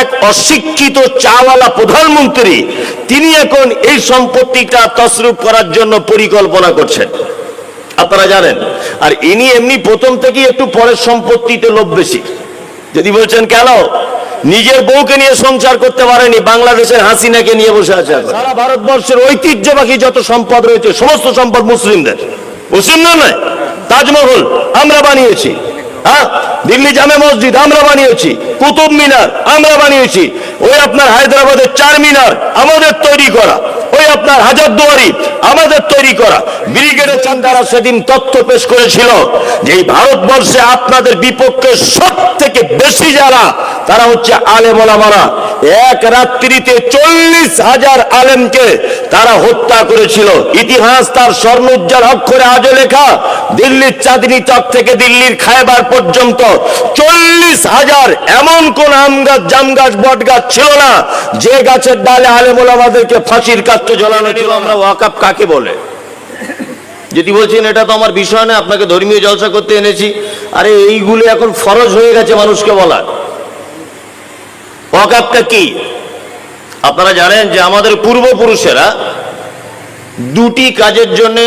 এক অশিক্ষিত চাওয়ালা প্রধানমন্ত্রী, তিনি এখন এই সম্পত্তিটা তসরুফ করার জন্য পরিকল্পনা করছেন, আপনারা জানেন। আর ইনি এমনি প্রথম থেকেই একটু পরের সম্পত্তিতে লোভ বেশি। যদি বলছেন কেন, নিজের বউকে নিয়ে সংসার করতে পারেনি, বাংলাদেশের হাসিনাকে নিয়ে বসে আছে। সারা ভারতবর্ষের ঐতিহ্যবাহী যত সম্পদ রয়েছে সমস্ত সম্পদ মুসলিমদের। মুসলিম নয়, তাজমহল আমরা বানিয়েছি, হ্যাঁ, দিল্লি জামে মসজিদ আমরা বানিয়েছি, কুতুব মিনার আমরা বানিয়েছি, ওই আপনার হায়দ্রাবাদের চার মিনার আমাদের তৈরি করা, ওই আপনার হাজারদুয়ারি আমাদের তৈরি করা। ব্রিগেডের চান্দারা সেদিন তথ্য পেশ করেছিল যে এই ভারতবর্ষে আপনাদের বিপক্ষে সব থেকে বেশি যারা, তারা হচ্ছে আলেম ওলামারা। এক রাত্রিতে 40,000 আলেমকে তারা হত্যা করেছিল। ইতিহাস তার স্বর্ণোজ্জ্বল অক্ষরে আজও লেখা। দিল্লির চাঁদনী চক থেকে দিল্লির খায়বার পর্যন্ত 40,000 এমন কোন আম গাছ, জাম গাছ, বট গাছ ছিল না যে গাছের ডালে আলেম ওলামাদেরকে ফাঁসির কাস্টে ঝোলানো ছিল। আমরা ওয়াকাফ কাকে বলে? যদি বলছেন এটা তো আমার বিষয় না, আপনাকে ধর্মীয় জলসা করতে এনেছি, আরে এইগুলো এখন ফরজ হয়ে গেছে মানুষকে বলার। ওয়াকাফটা কি? আপনারা জানেন যে আমাদের পূর্বপুরুষেরা দুটি কাজের জন্য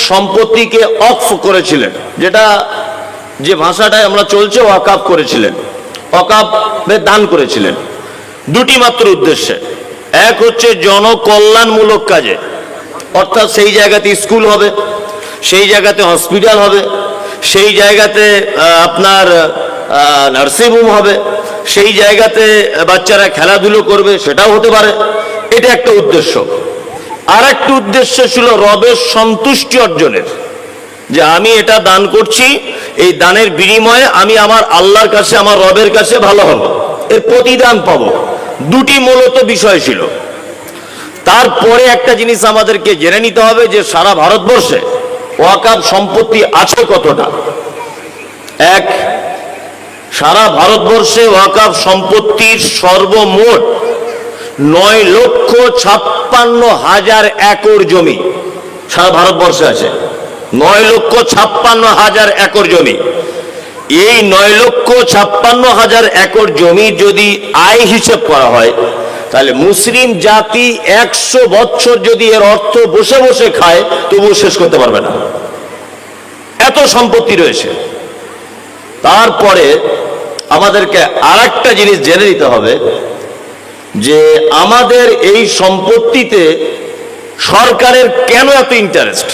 সম্পত্তিকে অক্ফ করেছিলেন, যেটা যে ভাষাটায় আমরা চলছে ওয়াকাফ করেছিলেন, ওয়াকাফে দান করেছিলেন দুটি মাত্র উদ্দেশ্যে। এক হচ্ছে জনকল্যাণমূলক কাজে, অর্থাৎ সেই জায়গাতে স্কুল হবে, সেই জায়গাতে হসপিটাল হবে, সেই জায়গাতে আপনার নার্সিং হোম হবে, সেই জায়গাতে বাচ্চারা খেলাধুলো করবে, সেটাও হতে পারে। এটা একটা উদ্দেশ্য। আর একটা উদ্দেশ্য ছিল রবের সন্তুষ্টি অর্জনের, যে আমি এটা দান করছি, এই দানের বিনিময়ে আমি আমার আল্লাহর কাছে, আমার রবের কাছে ভালো হব, এর প্রতিদান পাবো। দুটি মূলত বিষয় ছিল। তারপরে একটা জিনিস আমাদেরকে জেনে নিতে হবে যে সারা ভারতবর্ষে ওয়াকাফ সম্পত্তি আছে কতটা। এক, সারা ভারতবর্ষে ওয়াকাফ সম্পত্তির সর্বমোট 9,56,000 একর জমি সারা ভারতবর্ষে আছে। 9,56,000 একর জমি। এই 9,56,000 একর জমি যদি আয় হিসেব করা হয়, তাহলে মুসলিম জাতি 100 বছর যদি এর অর্থ বসে বসে খায় তবুও শেষ করতে পারবে না, এত সম্পত্তি রয়েছে। তারপরে আমাদেরকে আর একটা জিনিস জেনে নিতে হবে যে আমাদের এই সম্পত্তিতে সরকারের কেন এত ইন্টারেস্ট,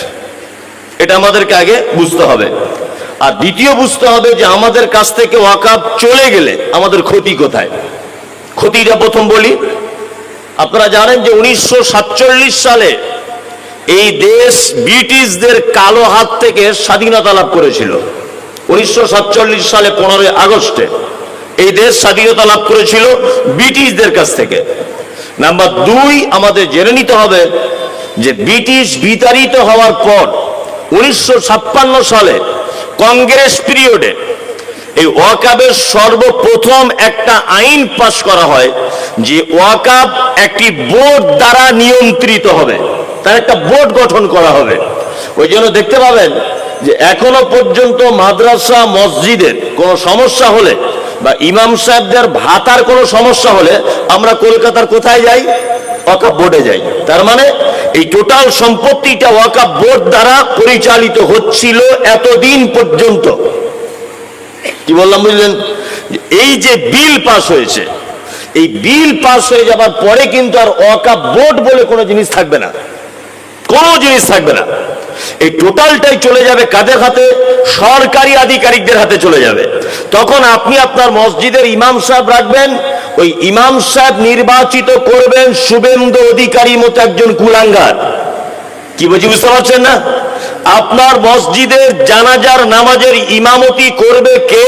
এটা আমাদেরকে আগে বুঝতে হবে। আর দ্বিতীয় বুঝতে হবে যে আমাদের কাছ থেকে ওয়াকাফ চলে গেলে আমাদের ক্ষতি কোথায়। ক্ষতিটা প্রথম বলি। আপনারা জানেন যে 1947 সালে এই দেশ ব্রিটিশদের কালো হাত থেকে স্বাধীনতা লাভ করেছিল। 1947 সালে 15 আগস্টে এই দেশ স্বাধীনতা লাভ করেছিল ব্রিটিশদের কাছ থেকে। নাম্বার 2, আমাদের জেনে নিতে হবে যে ব্রিটিশ বিতাড়িত হওয়ার পর 1956 সালে কংগ্রেস পিরিয়ডে এই ওয়াকাফের সর্বপ্রথম একটা আইন পাস করা হয় যে ওয়াকাফ একটি বোর্ড দ্বারা নিয়ন্ত্রিত হবে, তার একটা বোর্ড গঠন করা হবে। ওই জন্য দেখতে পাবেন যে এখনো পর্যন্ত মাদ্রাসা মসজিদের কোনো সমস্যা হলে বা ইমাম সাহেবদের ভাতার কোনো সমস্যা হলে আমরা কলকাতার কোথায় যাই? ওয়াকাফ বোর্ডে যাই। তার মানে এই টোটাল সম্পত্তিটা ওয়াকাফ বোর্ড দ্বারা পরিচালিত হচ্ছিল এতদিন পর্যন্ত। কি বললাম বুঝলেন? এই যে বিল পাস হয়েছে, এই বিল পাস হয়ে যাবার পরে কিন্তু আর ওয়াকাফ বোর্ড বলে কোনো জিনিস থাকবে না, কোনো জিনিস থাকবে না। এই টোটালটাই চলে যাবে কাদের হাতে? সরকারি আধিকারিকদের হাতে চলে যাবে। তখন আপনি আপনার মসজিদের ইমাম সাহেব রাখবেন, ওই ইমাম সাহেব নির্বাচিত করবেন শুভেন্দু অধিকারী মতো একজন কুলাঙ্গার। কি বলছি বুঝতে পারছেন না? আপনার মসজিদের জানাজার নামাজের ইমামতি করবে কে?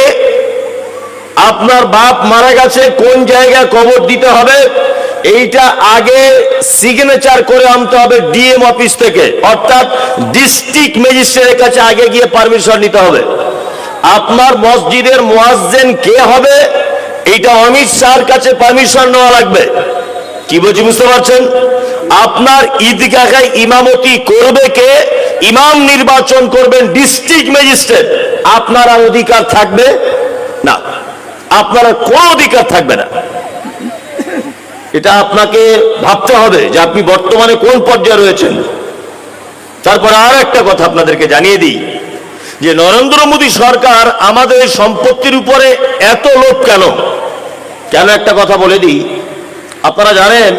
আপনার বাপ মারা গেছে, কোন জায়গায় কবর দিতে হবে এইটা আগে সিগনেচার করে আনতে হবে ডিএম অফিস থেকে, অর্থাৎ ডিস্ট্রিক্ট ম্যাজিস্ট্রেটের কাছে আগে গিয়ে পারমিশন নিতে হবে। আপনার মসজিদের মুয়াজ্জিন কে হবে এইটা অমিত শাহর কাছে পারমিশন নেওয়া লাগবে। কি বলছি বুঝতে পারছেন? আপনার ঈদগাহে ইমামতি করবে কে? ইমাম নির্বাচন করবেন ডিস্ট্রিক্ট ম্যাজিস্ট্রেট। আপনার অধিকার থাকবে না, আপনার কোনো অধিকার থাকবে না। এটা আপনাকে ভাবতে হবে যে আপনি বর্তমানে কোন পর্যায়ে রয়েছেন। তারপর আর একটা কথা আপনাদেরকে জানিয়ে দিই যে নরেন্দ্র মোদী সরকার আমাদের সম্পত্তির উপরে এত লোভ কেন একটা কথা বলে দিই। আপনারা জানেন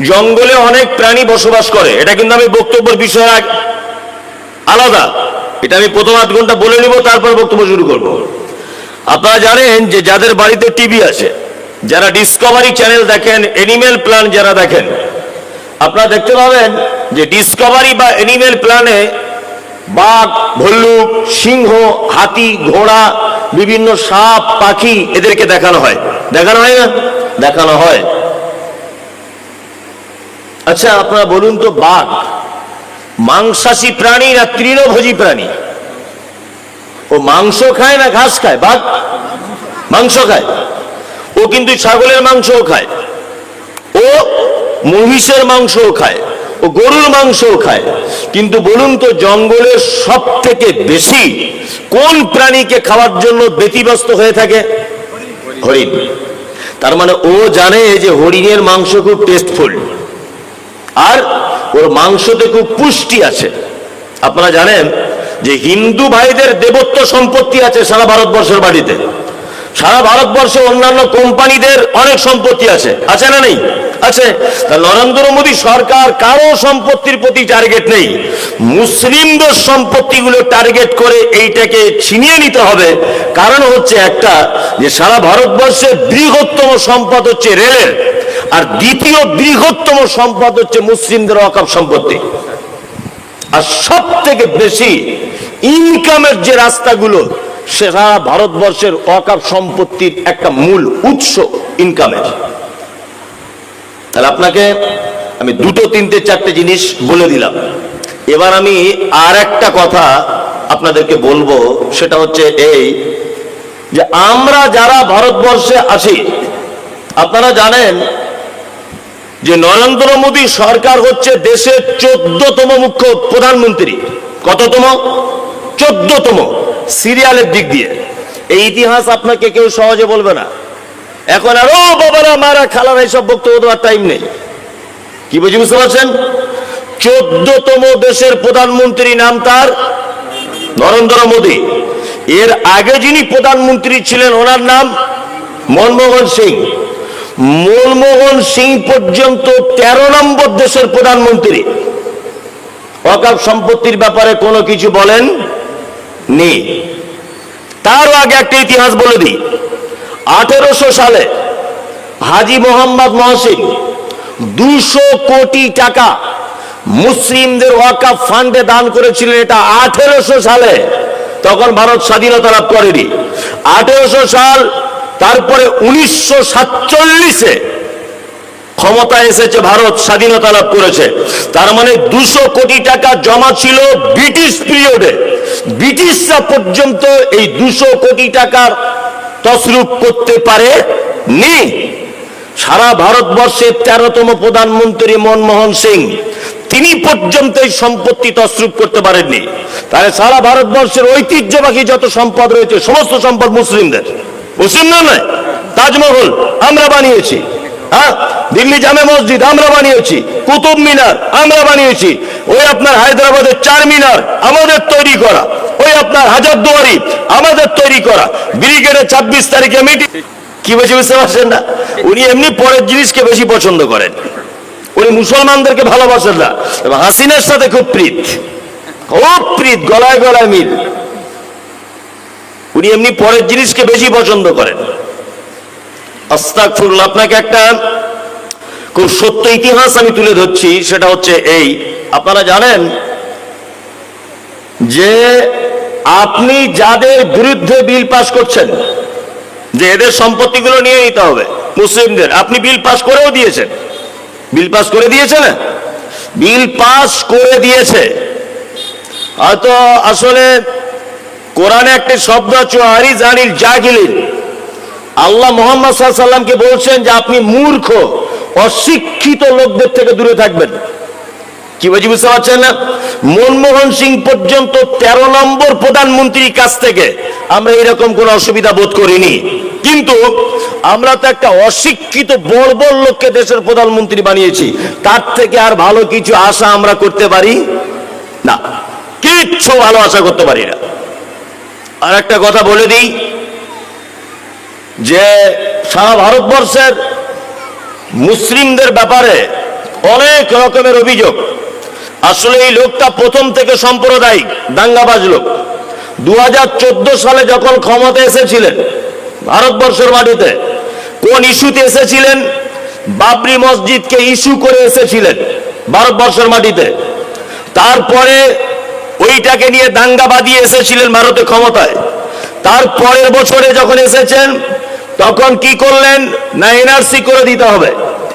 জঙ্গলে অনেক প্রাণী বসবাস করে, এটা কিন্তু আমি বক্তব্যের বিষয় আলাদা, এটা আমি প্রথম আধ ঘন্টা বলে নিব, তারপর বক্তব্য শুরু করব। আপনারা জানেন যে যাদের বাড়িতে টিভি আছে, যারা ডিসকভারি চ্যানেল দেখেন, এনিম্যাল প্ল্যান যারা দেখেন, আপনারা দেখতে পাবেন যে ডিসকভারি বা এনিম্যাল প্ল্যানে বাঘ, ভল্লুক, সিংহ, হাতি, ঘোড়া, বিভিন্ন সাপ, পাখি এদেরকে দেখানো হয় না? দেখানো হয়। আচ্ছা আপনারা বলুন তো, বাঘ মাংসাশী প্রাণী না তৃণভোজী প্রাণী? ও মাংস খায় না ঘাস খায়? বাঘ মাংস খায়। ও কিন্তু ছাগলের মাংসও খায়, ও মহিষের মাংসও খায়, ও গরুর মাংসও খায়। কিন্তু বলুন তো, জঙ্গলের সব থেকে বেশি কোন প্রাণীকে খাওয়ার জন্য ব্যতিব্যস্ত হয়ে থাকে? হরিণ। তার মানে ও জানে যে হরিণের মাংস খুব টেস্টফুল, আর ওর মাংসতে খুব পুষ্টি আছে। আপনারা জানেন যে হিন্দু ভাইদের দেবত্ব সম্পত্তি আছে সারা ভারতবর্ষের বাড়িতে। সারা ভারতবর্ষে অন্যান্য কোম্পানিদের অনেক সম্পত্তি আছে, আছে না নেই? আছে। তা নরেন্দ্র মোদী সরকার কারো সম্পত্তির প্রতি টার্গেট নেই, মুসলিমদের সম্পত্তিগুলো টার্গেট করে এইটাকে ছিনিয়ে নিতে হবে। কারণ হচ্ছে একটা, যে সারা ভারতবর্ষের বৃহত্তম সম্পদ হচ্ছে রেলের, আর দ্বিতীয় বৃহত্তম সম্পদ হচ্ছে মুসলিমদের ওয়াকফ সম্পত্তি। আর সব থেকে বেশি ইনকামের যে রাস্তাগুলো, সেটা ভারতবর্ষের ওয়াকফ সম্পত্তির একটা মূল উৎস ইনকামের। তাহলে আপনাকে আমি দুটো, তিনটে, চারটে জিনিস বলে দিলাম। এবার আমি আর একটা কথা আপনাদেরকে বলবো, সেটা হচ্ছে এই যে আমরা যারা ভারতবর্ষে আছি, আপনারা জানেন যে নরেন্দ্র মোদী সরকার হচ্ছে দেশের 14তম মুখ্য প্রধানমন্ত্রী। কততম? 14তম সিরিয়ালের দিক দিয়ে। এই ইতিহাস আপনাকে কেউ সহজে বলবে না। এখন আর ও বাবারা, মারা, খালারা, এইসব বক্তব্য দেওয়ার টাইম নেই। কি বুঝতে পারছেন? 14তম দেশের প্রধানমন্ত্রী, নাম তার নরেন্দ্র মোদী। এর আগে যিনি প্রধানমন্ত্রী ছিলেন, ওনার নাম মনমোহন সিং। মনমোহন সিং পর্যন্ত 13 নম্বর দেশের প্রধানমন্ত্রী। ওয়াকফ সম্পত্তির ব্যাপারে কোনো কিছু বলেন নি। তারও আগে একটা ইতিহাস বলে দিই। 1800 সালে হাজী মোহাম্মদ মহসিন 200 কোটি টাকা মুসলিমদের ওয়াকফ ফান্ডে দান করেছিলেন। এটা 1800 সালে, তখন ভারত স্বাধীনতা লাভ করেনি। 1800 সাল, তারপরে 1947-এ ক্ষমতা এসেছে, ভারত স্বাধীনতা লাভ করেছে। তার মানে 200 কোটি টাকা জমা ছিল ব্রিটিশ পিরিয়ডে। ব্রিটিশরা পর্যন্ত এই 200 কোটি টাকার তসরুপ করতে পারে নি। সারা ভারতবর্ষের 13তম প্রধানমন্ত্রী মনমোহন সিং, তিনি পর্যন্ত এই সম্পত্তি তসরুপ করতে পারেননি। তাহলে সারা ভারতবর্ষের ঐতিহ্যবাহী যত সম্পদ রয়েছে, সমস্ত সম্পদ মুসলিমদের। মুসলিম নয়। তাজমহল আমরা বানিয়েছি, হ্যাঁ, দিল্লি জামে মসজিদ আমরা বানিয়েছি, কুতুব মিনার আমরা বানিয়েছি, ওই আপনার হায়দ্রাবাদের চারমিনার আমাদের তৈরি করা, ওই আপনার হাজারদুয়ারি আমাদের তৈরি করা, ব্রিগেডে 26 তারিখে মিটিং। কি বুঝতে পারছেন না? উনি এমনি পরের জিনিসকে বেশি পছন্দ করেন, উনি মুসলমানদেরকে ভালোবাসেন না। এবং হাসিনার সাথে খুব প্রীত, গলায় গলায় মিল। উনি এমনি পরের জিনিসকে বেশি পছন্দ করেন। আস্তাগফিরুল্লাহ। আপনাকে একটা খুব সত্য ইতিহাস আমি তুলে ধরছি, সেটা হচ্ছে এই। আপনারা জানেন যে আপনি যাদের বিরুদ্ধে বিল পাস করছেন যে এদের সম্পত্তিগুলো নিয়ে নিতে হবে মুসলিমদের, আপনি বিল পাস করেও দিয়েছেন। বিল পাস করে দিয়েছে না? বিল পাস করে দিয়েছে। হয়তো আসলে কোরআনে একটা শব্দ আছে, আরিজ আনিল জাহিলিন। আল্লাহ মুহাম্মদ সাল্লাল্লাহু আলাইহি ওয়াসাল্লামকে বলছেন যে আপনি মূর্খ, অশিক্ষিত লোকদের থেকে দূরে থাকবেন। কি বুঝতে পারছেন না? মনমোহন সিং পর্যন্ত 13 নম্বর প্রধানমন্ত্রীর কাছ থেকে আমরা এরকম কোন অসুবিধা বোধ করিনি। কিন্তু আমরা তো একটা অশিক্ষিত বর্বর লোককে দেশের প্রধানমন্ত্রী বানিয়েছি, তার থেকে আর ভালো কিছু আশা আমরা করতে পারি না, কিচ্ছু ভালো আশা করতে পারি না। আর একটা কথা বলে দিই যে সারা ভারতবর্ষের মুসলিমদের ব্যাপারে অনেক রকমের অভিযোগ। আসলে এই লোকটা প্রথম থেকে সাম্প্রদায়িক দাঙ্গাবাজ লোক। 2014 সালে যখন ক্ষমতা এসেছিলেন ভারতবর্ষের মাটিতে, কোন ইস্যুতে এসেছিলেন? বাবরি মসজিদকে ইস্যু করে এসেছিলেন ভারতবর্ষের মাটিতে। তারপরে ওইটাকে নিয়ে দাঙ্গা বাঁধিয়ে এসেছিলেন ভারতে ক্ষমতায়। তারপরের বছরে যখন এসেছেন তখন কি করলেন? না, এনআরসি করে দিতে হবে,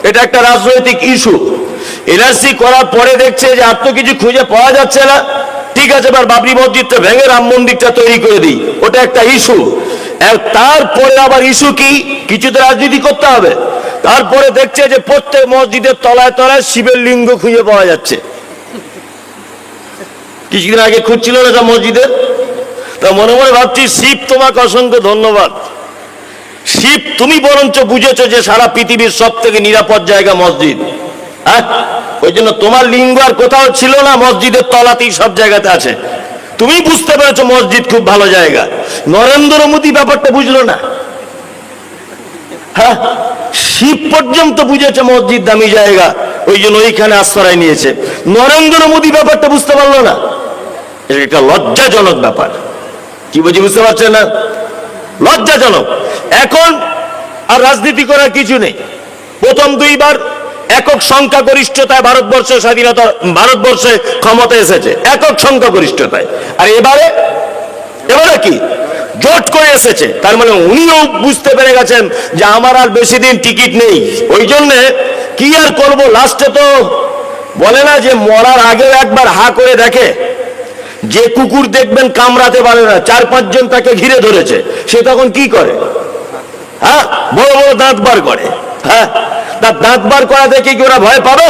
এটা একটা রাজনৈতিক ইস্যু। এনআরসি করার পরে দেখছে যে আর তো কিছু খুঁজে পাওয়া যাচ্ছে না, ঠিক আছে এবার বাবরি মসজিদটা ভেঙে রাম মন্দিরটা তৈরি করে দিই, ওটা একটা ইস্যু। তারপরে আবার ইস্যু কি? কিছুতে রাজনীতি করতে হবে। তারপরে দেখছে যে প্রত্যেক মসজিদের তলায় তলায় শিবের লিঙ্গ খুঁজে পাওয়া যাচ্ছে। কিছুদিন আগে খুঁজছিল না সব মসজিদের, তা মনে মনে ভাবছি শিব তোমাকে অসংখ্য ধন্যবাদ। শিব তুমি বরঞ্চ বুঝেছো যে সারা পৃথিবীর সব থেকে নিরাপদ জায়গা মসজিদ। হ্যাঁ, ওই জন্য তোমার লিঙ্গ আর কোথাও ছিল না, মসজিদের তলাতেই সব জায়গাতে আছে। তুমি বুঝতে পেরেছো মসজিদ খুব ভালো জায়গা। নরেন্দ্র মোদী ব্যাপারটা বুঝলো না। হ্যাঁ, শিব পর্যন্ত বুঝেছে মসজিদ দামি জায়গা, ওই জন্য ওইখানে আশ্রয় নিয়েছে। নরেন্দ্র মোদী ব্যাপারটা বুঝতে পারলো না। এটা লজ্জাজনক ব্যাপার। কি বুঝি বুঝতে পারছেন না? লজ্জাজনক। এখন আর রাজনীতি করার কিছু নেই। প্রথম দুইবার একক সংখ্যাগরিষ্ঠতায় ভারতবর্ষের স্বাধীনতা, ভারতবর্ষে ক্ষমতা এসেছে একক সংখ্যাগরিষ্ঠতায়। আর এবারে কি জোট করে এসেছে। তার মানে উনিও বুঝতে পেরে গেছেন যে আমার আর বেশি দিন টিকিট নেই। ওই জন্যে কি আর করব, লাস্টে তো বলে না যে মরার আগেও একবার হা করে দেখে। যে কুকুর দেখবেন কামড়াতে পারে না, 4-5 জন তাকে ঘিরে ধরেছে, সে তখন কি করে? হ্যাঁ, বড় বড় দাঁত বার করে। হ্যাঁ, তার দাঁত বার করা দেখে কি ওরা ভয় পাবে?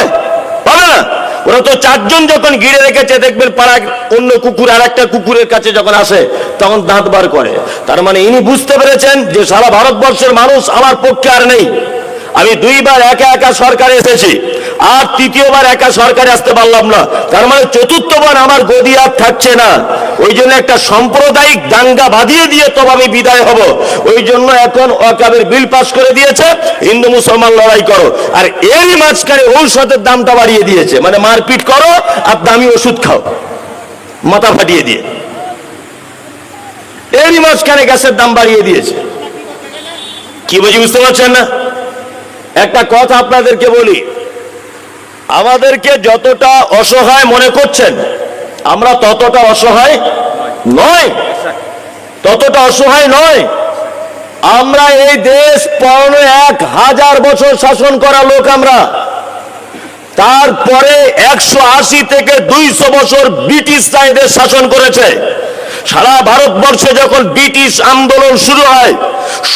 পাবে না। ওরা তো 4 জন যখন ঘিরে রেখেছে, দেখবেন পাড়া অন্য কুকুর আর একটা কুকুরের কাছে যখন আসে তখন দাঁত বার করে। তার মানে ইনি বুঝতে পেরেছেন যে সারা ভারতবর্ষের মানুষ আমার পক্ষে আর নেই। আমি 2বার একা একা সরকারে এসেছি, আর 3য়বার একা সরকারে আসতে পারলাম না। তার মানে 4র্থবার আমার গদি আর থাকছে না। ওই জন্য একটা সাম্প্রদায়িক দাঙ্গা বাঁধিয়ে দিয়ে তবে আমি বিদায় হব। ওই জন্য এখন ওয়াকফের বিল পাস করে দিয়েছে, হিন্দু মুসলমান লড়াই করো। আর এরই মাঝখানে ঔষধের দামটা বাড়িয়ে দিয়েছে, মানে মারপিট করো আর দামি ওষুধ খাও মাথা ফাটিয়ে দিয়ে। এরই মাঝখানে গ্যাসের দাম বাড়িয়ে দিয়েছে। কি বুঝি বুঝতে পারছেন না? একটা কথা আপনাদেরকে বলি, আমাদেরকে যতটা অসহায় মনে করছেন আমরা ততটা অসহায় নয়, ততটা অসহায় নয়। আমরা এই দেশ 1000 বছর শাসন করা লোক আমরা। তারপরে 180 থেকে 200 বছর ব্রিটিশরা এদের শাসন করেছে। সারা ভারতবর্ষে যখন ব্রিটিশ আন্দোলন শুরু হয়,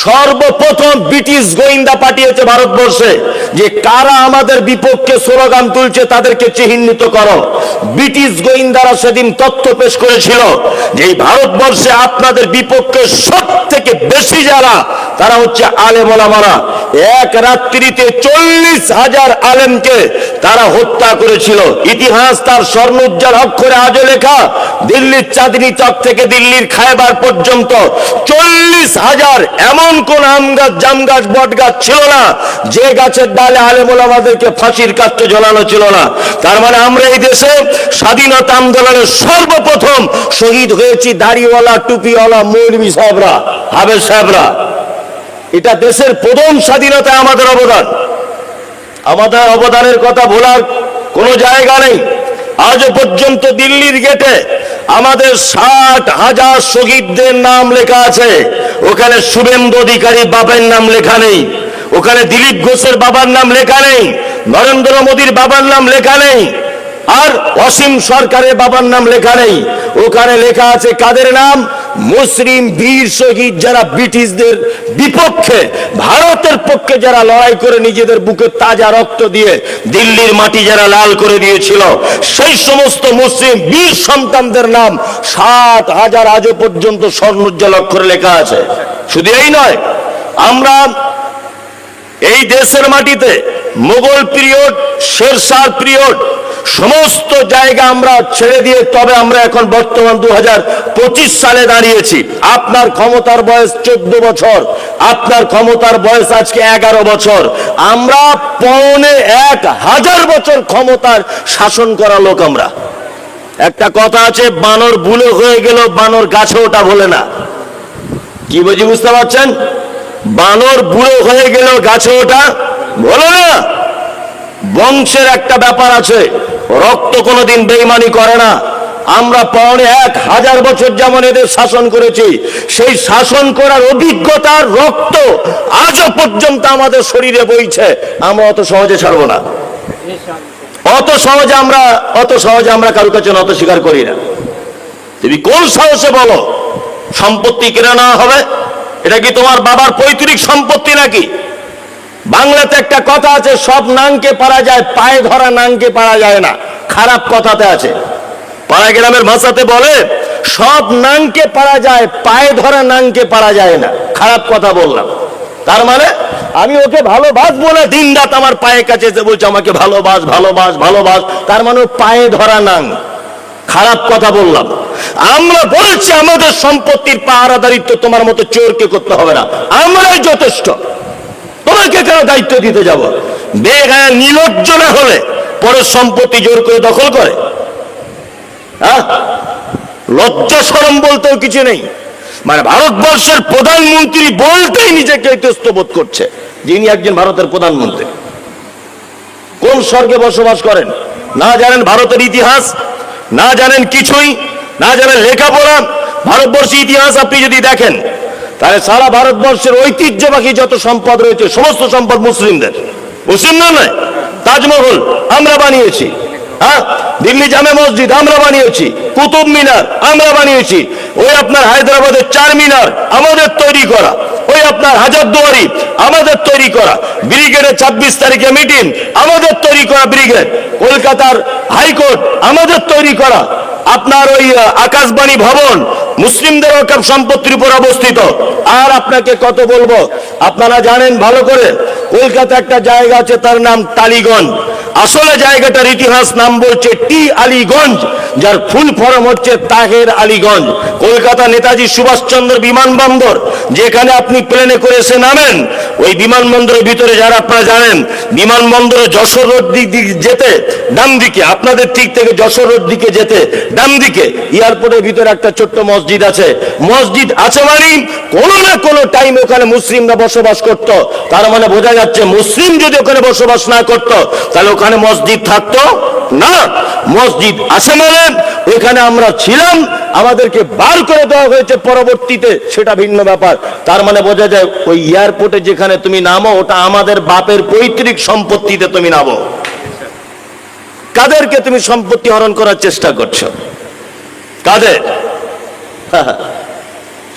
সর্বপ্রথম ব্রিটিশ গোয়েন্দা পাঠিয়েছে ভারতবর্ষে যে কারা আমাদের বিপক্ষে স্লোগান তুলছে তাদেরকে চিহ্নিত করো। ব্রিটিশ গোয়েন্দারা সেদিন তথ্য পেশ করেছিল যে এই ভারতবর্ষে আপনাদের বিপক্ষে সব থেকে বেশি যারা, তারা হচ্ছে আলেম ওলামারা। এক রাত্রিতে 40,000 আলেমকে তারা হত্যা করেছিল। ইতিহাস তার স্বর্ণোজ্জ্বল অক্ষরে আজও লেখা। দিল্লির চাঁদনী চক থেকে দিল্লির খায়বার পর্যন্ত 40,000 এমন কোন আম গাছ, জাম গাছ, বট গাছ ছিল না যে গাছের ডালে আলেম ওলামাদেরকে ফাঁসির কাস্টে ঝোলানো ছিল না। তার মানে আমরা এই দেশে স্বাধীনতা আন্দোলনের সর্বপ্রথম শহীদ হয়েছি দাড়িওয়ালা, টুপিওয়ালা, মৌলভী সাহেবরা, হাফেজ সাহেবরা। এটা দেশের প্রথম স্বাধীনতায় আমাদের অবদান। আমাদের অবদানের কথা ভোলার কোনো জায়গা নেই। আজও পর্যন্ত দিল্লির গেটে আমাদের 60,000 শহীদদের নাম লেখা আছে। ওখানে শুভেন্দু অধিকারী বাবার নাম লেখা নেই, ওখানে দিলীপ ঘোষের বাবার নাম লেখা নেই, নরেন্দ্র মোদীর বাবার নাম লেখা নেই, আর অসীম সরকারের বাবার নাম লেখা নেই। ওখানে লেখা আছে কাদের নাম? মুসলিম বীর শহীদ, যারা ব্রিটিশদের বিপক্ষে, ভারতের পক্ষে যারা লড়াই করে নিজেদের বুকে তাজা রক্ত দিয়ে দিল্লির মাটি যারা লাল করে দিয়েছিল, সেই সমস্ত মুসলিম বীর সন্তানদের নাম 60,000 আজও পর্যন্ত স্বর্ণোজ্জ্বল অক্ষরে লেখা আছে। শুধু এই নয়, আমরা এই দেশের মাটিতে মুঘল পিরিয়ড, শেরশাহ পিরিয়ড, সমস্ত জায়গা আমরা ছেড়ে দিয়ে তবে আমরা এখন বর্তমান 2025 সালে দাঁড়িয়েছি। আপনার ক্ষমতার বয়স 14 বছর, আপনার ক্ষমতার বয়স আজকে 11 বছর। আমরা 1000 বছর ক্ষমতার শাসন করা লোক আমরা। একটা কথা আছে, বানর বুলে হয়ে গেল বানর গাছে ওটা বলে না। কি বুঝি বুঝতে পারছেন? বানর বুড়ো হয়ে গেল গাছে ওটা বলে না। বংশের একটা ব্যাপার আছে, রক্ত কোনোদিন বেঈমানি করে না। আমরা 1000 বছর যেমন এদের শাসন করেছি, সেই শাসন করার অভিজ্ঞতার রক্ত আজও পর্যন্ত আমাদের শরীরে বইছে। আমরা অত সহজে ছাড়বো না, অত সহজে আমরা কারো কাছে নত স্বীকার করি না। তুমি কোন সাহসে বলো সম্পত্তি কেনা না হবে? এটা কি তোমার বাবার পৈতৃক সম্পত্তি নাকি? বাংলাতে একটা কথা আছে, সব নাংকে পারা যায়, পায়ে ধরা নাংকে পারা যায় না। খারাপ কথাতে আছে, পাড়া গ্রামের ভাষাতে বলে সব নাংকে পারা যায়, পায়ে ধরা নাংকে পারা যায় না। খারাপ কথা বললাম। তার মানে আমি ওকে ভালোবাস বলে দিন রাত আমার পায়ের কাছে এসে বলছে আমাকে ভালোবাস ভালোবাস ভালোবাস, তার মানে পায়ে ধরা নাং। খারাপ কথা বললাম। আমরা বলছি আমাদের সম্পত্তির পাহারাদারিত্ব তোমার মতো চোরকে করতে হবে না, আমরাই যথেষ্ট। তোমাকে কেন দায়িত্ব দিতে যাব? বেগায়া নির্লজ্জ না হলে পরের সম্পত্তি জোর করে দখল করে? হ্যাঁ, লজ্জা শরম বলতেও কিছু নেই। মানে ভারতবর্ষের প্রধানমন্ত্রী বলতেই নিজেকে ইতস্ত বোধ করছে, যিনি একজন ভারতের প্রধানমন্ত্রী। কোন স্বর্গে বসবাস করেন? না জানেন ভারতের ইতিহাস, না জানেন কিছুই, না জানেন লেখাপড়া। ভারতবর্ষের ইতিহাস আপনি যদি দেখেন, তাহলে সারা ভারতবর্ষের ঐতিহ্যবাহী যত সম্পদ রয়েছে সমস্ত সম্পদ মুসলিমদের। মুসলিম না নয়? তাজমহল আমরা বানিয়েছি, হ্যাঁ, দিল্লি জামে মসজিদ আমরা বানিয়েছি, কুতুব মিনার আমরা বানিয়েছি, ওই আপনার হায়দ্রাবাদের 4 মিনার আমাদের তৈরি করা, ওই আপনার হাজারদুয়ারি আমাদের তৈরি করা, ব্রিগেডের 26 তারিখে মিটিং আমাদের তৈরি করা ব্রিগেড, কলকাতার হাইকোর্ট আমাদের তৈরি করা, আপনার ওই আকাশবাণী ভবন মুসলিমদের ওয়াকফ সম্পত্তির উপর অবস্থিত। আর আপনাকে কত বলবো, আপনারা জানেন ভালো করে, কলকাতা একটা জায়গা আছে তার নাম টালিগঞ্জ। আসলে জায়গাটার ইতিহাস নাম বলছে টি আলীগঞ্জ, যার ফুল ফর্ম হচ্ছে তাহের আলীগঞ্জ। কলকাতা নেতাজি সুভাষচন্দ্র বিমানবন্দর, যেখানে আপনি প্লেনে করে এসে নামেন, ওই বিমানবন্দরের ভিতরে যারা আপনারা জানেন, বিমানবন্দরে যশোর রোড দিক যেতে ডান দিকে, আপনাদের ঠিক থেকে যশোর রোড দিকে যেতে ডান দিকে এয়ারপোর্টের ভিতরে একটা ছোট্ট মসজিদ আছে। মসজিদ আছে মানে কোনো না কোনো টাইম ওখানে মুসলিমরা বসবাস করত। তার মানে বোঝা যাচ্ছে মুসলিম যদি ওখানে বসবাস না করত তাহলে ওখানে মসজিদ থাকতো না। মসজিদ আছে মানে ওইখানে আমরা ছিলাম, আমাদেরকে বার করে দেওয়া হয়েছে পরবর্তীতে, সেটা ভিন্ন ব্যাপার। তার মানে বোঝা যায় ওই এয়ারপোর্টে যেখানে তুমি নামো ওটা আমাদের বাপের পৈতৃক সম্পত্তিতে তুমি নামো। কাদেরকে তুমি সম্পত্তি হরণ করার চেষ্টা করছো? কাদের?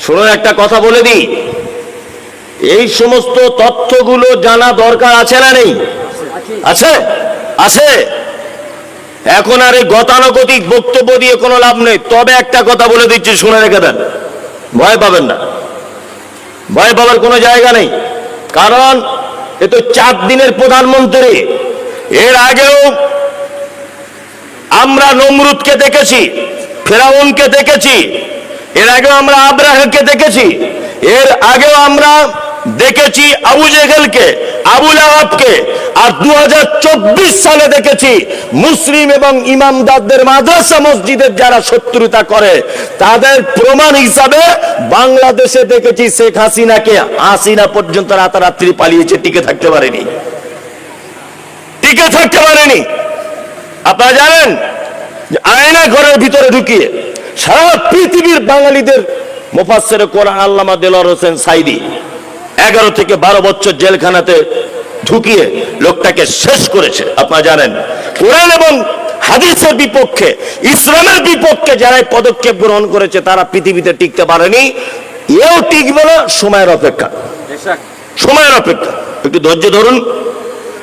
শুনুন, একটা কথা বলে দিই, এই সমস্ত তথ্যগুলো জানা দরকার আছে না নেই? আছে, আছে। এখন আর এই গতানুগতিক বক্তব্য দিয়ে কোনো লাভ নেই। তবে একটা কথা বলে দিচ্ছি, শুনে রেখে দেন, ভয় পাবেন না, ভয় পাবার কোনো জায়গা নেই। কারণ এ তো 4 দিনের প্রধানমন্ত্রী। এর আগেও আমরা নমরুদকে দেখেছি, ফেরাউনকে দেখেছি, এর আগেও আমরা আব্রাহাকে দেখেছি, এর আগেও আমরা দেখেছি আবু জেহেলকে, আবু লাহাবকে, আর 2024 সালে দেখেছি মুসলিম এবং ইমামদারদের মাদ্রাসা মসজিদের যারা শত্রুতা করে তাদের প্রমাণ হিসাবে বাংলাদেশে দেখেছি শেখ হাসিনাকে। হাসিনা পর্যন্ত রাতারাত্রি পালিয়েছে, টিকে থাকতে পারেনি, টিকে থাকতে পারেনি। আপনারা জানেন যে আয়না ঘরের ভিতরে ঢুকিয়ে সারা পৃথিবীর বাঙালিদের মুফাসসিরে কোরআন আল্লামা দেলোয়ার হোসেন সাইদি 11 থেকে 12 বছর জেলখানাতে ঢুকিয়ে লোকটাকে শেষ করেছে। আপনারা জানেন কোরআন এবং হাদিসের বিপক্ষে, ইসলামের বিপক্ষে যারা পদক্ষেপ গ্রহণ করেছে তারা পৃথিবীতে টিকতে পারেনি। এও টিকবে না, সময়ের অপেক্ষা, সময়ের অপেক্ষা। একটু ধৈর্য ধরুন।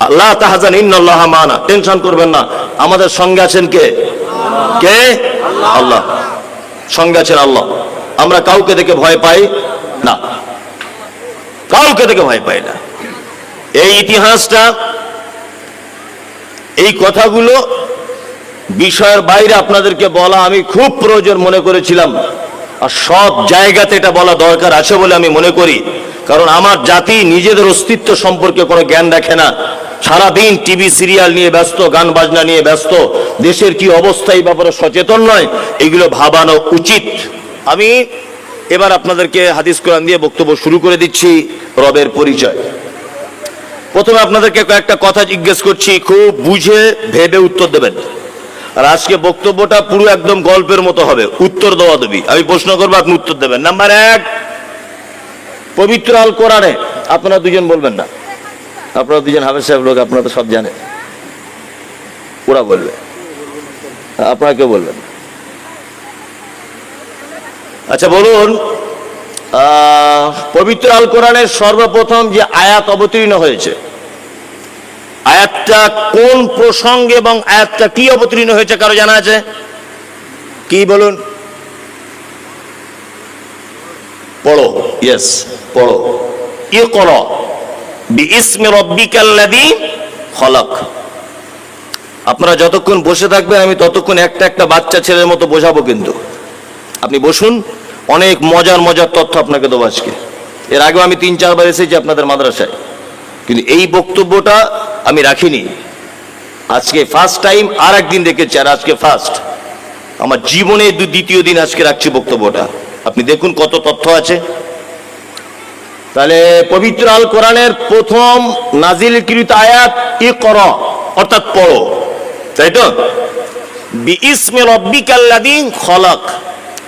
আল্লাহ তাহজান ইন্নাল্লাহা মানা, টেনশন করবেন না। আমাদের সঙ্গে আছেন কে? কে? আল্লাহ। সঙ্গে আছেন আল্লাহ। আমরা কাউকে দেখে ভয় পাই না, কাউকে দেখে ভয় পাই না। এই ইতিহাসটা, এই কথাগুলো বিষয়ের বাইরে আপনাদেরকে বলা আমি খুব প্রয়োজন মনে করেছিলাম, আর সব জায়গাতে এটা বলা দরকার আছে বলে আমি মনে করি। কারণ আমার জাতি নিজেদের অস্তিত্ব সম্পর্কে কোনো জ্ঞান রাখে না, সারাদিন টিভি সিরিয়াল নিয়ে ব্যস্ত, গান বাজনা নিয়ে ব্যস্ত, দেশের কি অবস্থা এই ব্যাপারে সচেতন নয়। এগুলো ভাবানো উচিত। আমি এবার আপনাদেরকে হাদিস কোরআন দিয়ে বক্তব্য শুরু করে দিচ্ছি। রবের পরিচয়। প্রথমে আপনাদেরকে কয়েকটা কথা জিজ্ঞেস করছি, খুব বুঝে ভেবে উত্তর দেবেন। আর আজকে বক্তব্যটা পুরো একদম গল্পের মতো হবে, উত্তর দেওয়া দেবি। আমি প্রশ্ন করবো, আপনি উত্তর দেবেন। নাম্বার 1, পবিত্র আল কোরআনে, আপনারা দুজন বলবেন না, আপনারা দুজন হাফেজ সাহেব লোক, আপনারা তো সব জানেন, ওরা বলবে, আপনারা কেউ বলবেন। আচ্ছা বলুন, পবিত্র আল কোরআনের সর্বপ্রথম যে আয়াত অবতীর্ণ হয়েছে, আয়াতটা কোন প্রসঙ্গে এবং আয়াতটা কি অবতীর্ণ হয়েছে কারো জানা আছে? কি বলুন, পড়ো। ইয়েস, পড়ো। ইকরা বিইসমি রাব্বিকাল্লাযী খলাক। আপনারা যতক্ষণ বসে থাকবেন আমি ততক্ষণ একটা একটা বাচ্চা ছেলের মতো বোঝাবো, কিন্তু আপনি বসুন, অনেক মজার মজার তথ্য আপনাকে দেবো আজকে। এর আগেও আমি 3-4 বার এসেছি আপনাদের মাদ্রাসায়, কিন্তু এই বক্তব্যটা আমি রাখিনি। আজকে ফার্স্ট টাইম, আর একদিন রেখেছি, আর আজকে ফার্স্ট। আমার জীবনে দ্বিতীয় দিন আজকে রাখছি বক্তব্যটা। আপনি দেখুন কত তথ্য আছে। তাহলে পবিত্র আল কোরআনের প্রথম নাজিলকৃত আয়াত ইকরা, অর্থাৎ পড়ো, তাই তো? বিইসমি রাব্বিকাল্লাযী খলাক।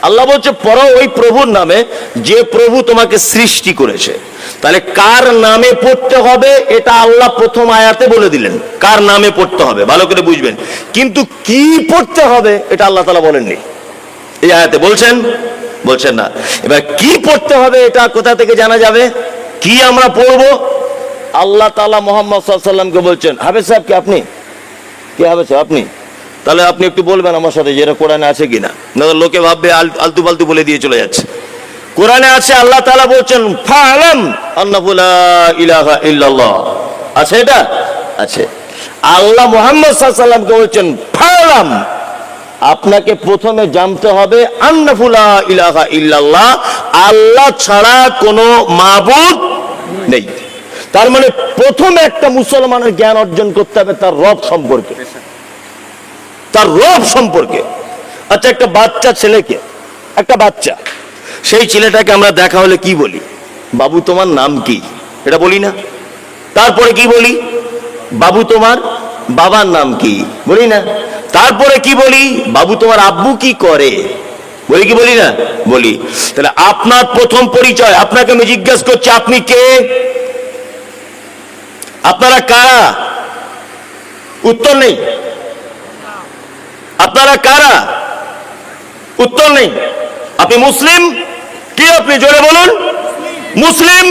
আল্লাহ বলছে পড়ো ওই প্রভুর নামে যে প্রভু তোমাকে সৃষ্টি করেছে। তাহলে কার নামে পড়তে হবে এটা আল্লাহ প্রথম আয়াতে বলে দিলেন, কার নামে পড়তে হবে, ভালো করে বুঝবেন। কিন্তু কি পড়তে হবে এটা আল্লাহ তাআলা বলেননি, এই আয়াতে বলছেন না। এবার কি পড়তে হবে এটা কোথা থেকে জানা যাবে? কি আমরা পড়বো? আল্লাহ তাআলা মুহাম্মদ সাল্লাল্লাহু আলাইহি ওয়াসাল্লামকে বলছেন, হাফেজ সাহেব কি আপনি? কে হাফেজ সাহেব আপনি? তাহলে আপনি একটু বলবেন আমার সাথে যেটা কোরআনে আছে কিনা, না লোকে ভাববে আলতু ফালতু বলে দিয়ে চলে যাচ্ছে। কোরআনে আছে, আল্লাহ তাআলা বলছেন ফাআলাম আন্নাহু লা ইলাহা ইল্লাল্লাহ। আছে এটা? আছে। আল্লাহ মুহাম্মদ সাল্লাল্লাহু আলাইহি ওয়াসাল্লামকে বলছেন ফাআলাম, আপনাকে প্রথমে জানতে হবে আন্নাহু লা ইলাহা ইল্লাল্লাহ, আল্লাহ ছাড়া কোনো মাবুদ নেই। তার মানে প্রথমে একটা মুসলমানের জ্ঞান অর্জন করতে হবে তার রব সম্পর্কে, তার রব সম্পর্কে। আচ্ছা, একটা বাচ্চা ছেলেকে, একটা বাচ্চা, সেই ছেলেটাকে আমরা দেখা হলে কি বলি? বাবু তোমার নাম কি? এটা বলি না? তারপরে কি বলি? বাবু তোমার বাবার নাম কি? বলি না? তারপরে কি বলি? বাবু তোমার আব্বু কি করে? বলি কি বলি না? বলি। তাহলে আপনার প্রথম পরিচয়, আপনাকে আমি জিজ্ঞাসা করছি আপনি কে? আপনারা কারা? উত্তর নেই। আপনারা কারা? উত্তর নেই। আপনি মুসলিম? কি আপনি জোরে বলুন? মুসলিম।